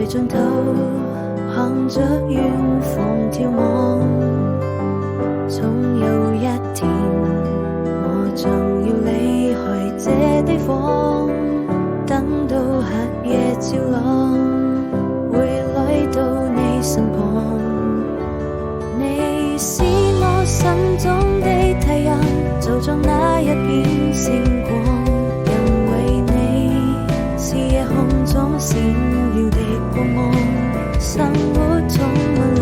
盡頭，看着遠方眺望，總有一天我將要離開這地方，等到黑夜照亮，會來到你身旁。你是我心中的太陽，就像那一片星光，因為你是夜空中閃耀的光芒，生活充滿力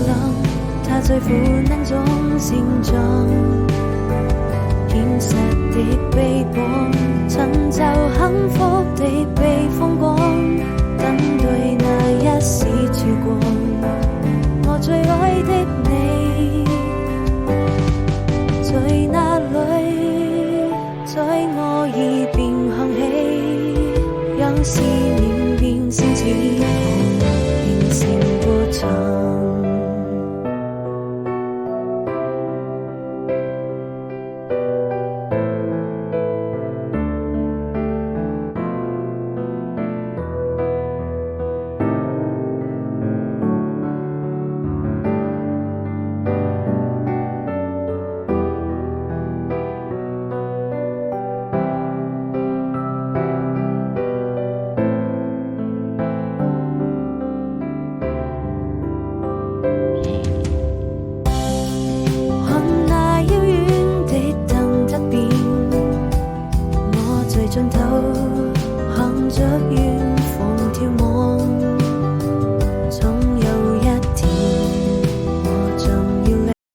量，它在苦難中成長，現實的臂膀，尋找幸福的避風港，等待那一時曙光。我最愛的你在哪裏？在我耳邊響起，讓思念變成翅膀，變成歌唱。盡頭。